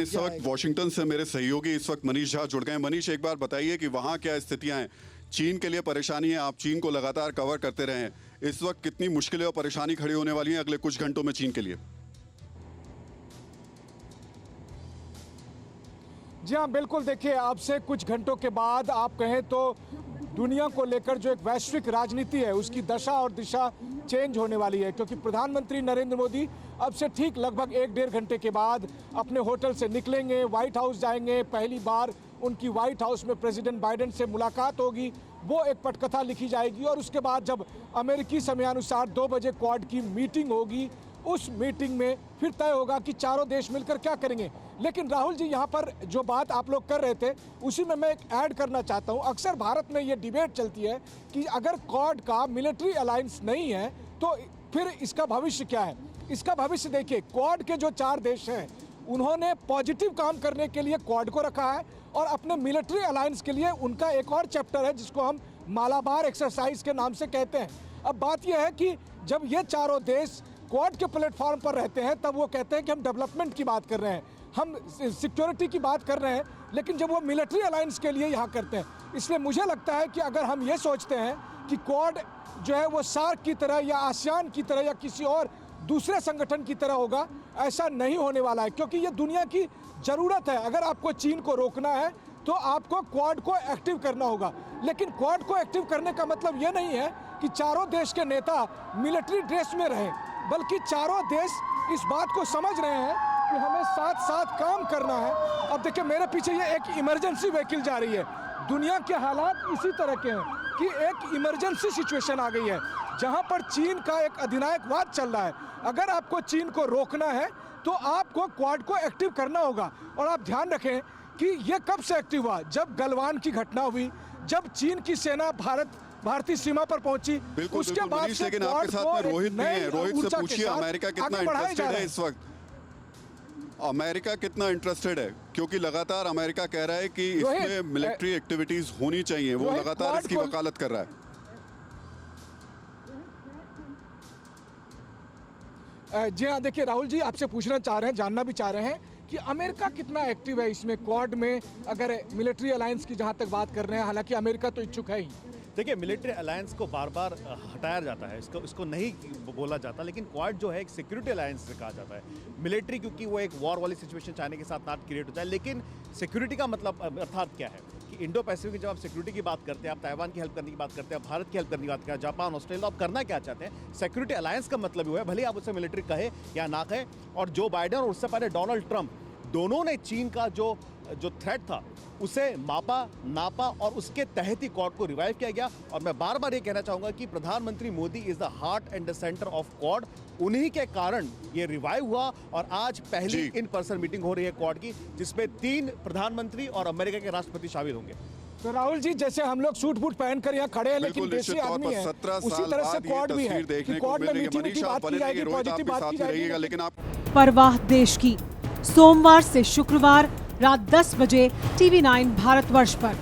इस वक्त वॉशिंगटन से मेरे सहयोगी इस वक्त मनीष झा जुड़ गए। मनीष, एक बार बताइए कि वहाँ क्या स्थितियाँ हैं? चीन के लिए परेशानी है, आप चीन को लगातार कवर करते रहे हैं। इस वक्त कितनी मुश्किलें और परेशानी खड़ी होने वाली हैं अगले कुछ घंटों में चीन के लिए? जी हाँ, बिल्कुल। देखिए, अब से कुछ घंटों के बाद आप कहें तो दुनिया को लेकर जो एक वैश्विक राजनीति है उसकी दशा और दिशा चेंज होने वाली है, क्योंकि प्रधानमंत्री नरेंद्र मोदी अब से ठीक लगभग 1-1.5 घंटे के बाद अपने होटल से निकलेंगे, व्हाइट हाउस जाएंगे। पहली बार उनकी व्हाइट हाउस में प्रेसिडेंट बाइडेन से मुलाकात होगी, वो एक पटकथा लिखी जाएगी और उसके बाद जब अमेरिकी समयानुसार 2 बजे क्वाड की मीटिंग होगी, उस मीटिंग में फिर तय होगा कि चारों देश मिलकर क्या करेंगे। लेकिन राहुल जी, यहाँ पर जो बात आप लोग कर रहे थे उसी में मैं एक ऐड करना चाहता हूँ। अक्सर भारत में ये डिबेट चलती है कि अगर क्वाड का मिलिट्री अलायंस नहीं है तो फिर इसका भविष्य क्या है। इसका भविष्य देखिए, क्वाड के जो 4 देश हैं उन्होंने पॉजिटिव काम करने के लिए क्वाड को रखा है और अपने मिलिट्री अलायंस के लिए उनका एक और चैप्टर है जिसको हम मालाबार एक्सरसाइज के नाम से कहते हैं। अब बात यह है कि जब ये चारों देश क्वाड के प्लेटफॉर्म पर रहते हैं तब वो कहते हैं कि हम डेवलपमेंट की बात कर रहे हैं, हम सिक्योरिटी की बात कर रहे हैं, लेकिन जब वो मिलिट्री अलायंस के लिए यहाँ करते हैं। इसलिए मुझे लगता है कि अगर हम ये सोचते हैं कि क्वाड जो है वो सार्क की तरह या आसियान की तरह या किसी और दूसरे संगठन की तरह होगा, ऐसा नहीं होने वाला है, क्योंकि ये दुनिया की ज़रूरत है। अगर आपको चीन को रोकना है तो आपको क्वाड को एक्टिव करना होगा, लेकिन क्वाड को एक्टिव करने का मतलब ये नहीं है कि चारों देश के नेता मिलिट्री ड्रेस में रहें, बल्कि चारों देश इस बात को समझ रहे हैं कि हमें साथ साथ काम करना है। अब देखिए, मेरे पीछे ये एक इमरजेंसी व्हीकल जा रही है। दुनिया के हालात इसी तरह के हैं कि एक इमरजेंसी सिचुएशन आ गई है जहां पर चीन का एक अधिनायकवाद चल रहा है। अगर आपको चीन को रोकना है तो आपको क्वाड को एक्टिव करना होगा। और आप ध्यान रखें कि ये कब से एक्टिव हुआ, जब गलवान की घटना हुई, जब चीन की सेना भारतीय सीमा पर पहुंची, उसके बाद से लेकिन आपके साथ में रोहित नहीं है। रोहित से पूछिए अमेरिका कितना इंटरेस्टेड है इस वक्त। अमेरिका कितना इंटरेस्टेड है, क्योंकि लगातार अमेरिका कह रहा है कि इसमें मिलिट्री एक्टिविटीज होनी चाहिए, वो लगातार इसकी वकालत कर रहा है। जी हाँ, देखिए राहुल जी, आपसे पूछना चाह रहे हैं, जानना भी चाह रहे हैं कि अमेरिका कितना एक्टिव है इसमें क्वाड में, अगर मिलिट्री अलायंस की जहाँ तक बात कर रहे हैं। हालांकि अमेरिका तो इच्छुक है ही। देखिए, मिलिट्री अलायंस को बार बार हटाया जाता है, इसको नहीं बोला जाता, लेकिन क्वाड जो है एक सिक्योरिटी अलायंस से कहा जाता है। मिलिट्री क्योंकि वो एक वॉर वाली सिचुएशन चाइना के साथ ना क्रिएट हो जाए, लेकिन सिक्योरिटी का मतलब अर्थात क्या है कि इंडो पैसिफिक की जब आप सिक्योरिटी की बात करते हैं, आप ताइवान की हेल्प करने की बात करते हैं, आप भारत की हेल्प करने की बात करते हैं, जापान, ऑस्ट्रेलिया, आप करना क्या चाहते हैं। सिक्योरिटी अलायंस का मतलब वो है, भले आप उसे मिलिट्री कहे या ना कहे। और जो बाइडेन और उससे पहले डोनाल्ड ट्रंप दोनों ने चीन का जो थ्रेट था उसे मापा, नापा और उसके तहत ही क्वाड को रिवाइव किया गया। और मैं बार बार ये कहना चाहूंगा कि प्रधानमंत्री Modi is the heart and the centre of quad. उन्हीं के कारण ये रिवाइव हुआ और आज पहली इन पर्सन मीटिंग हो रही है क्वाड की, जिसमें 3 प्रधानमंत्री और अमेरिका के राष्ट्रपति शामिल होंगे। तो राहुल जी, जैसे हम लोग सूट बूट पहनकर यहाँ खड़े हैं लेकिन देसी आदमी है, उसी तरह से क्वाड भी है कि क्वाड में मीटिंग की बात की जाएगी, पॉजिटिव बात की जाएगी। लेकिन आप परवाह देश की, सोमवार से शुक्रवार रात 10 बजे TV9 भारतवर्ष पर।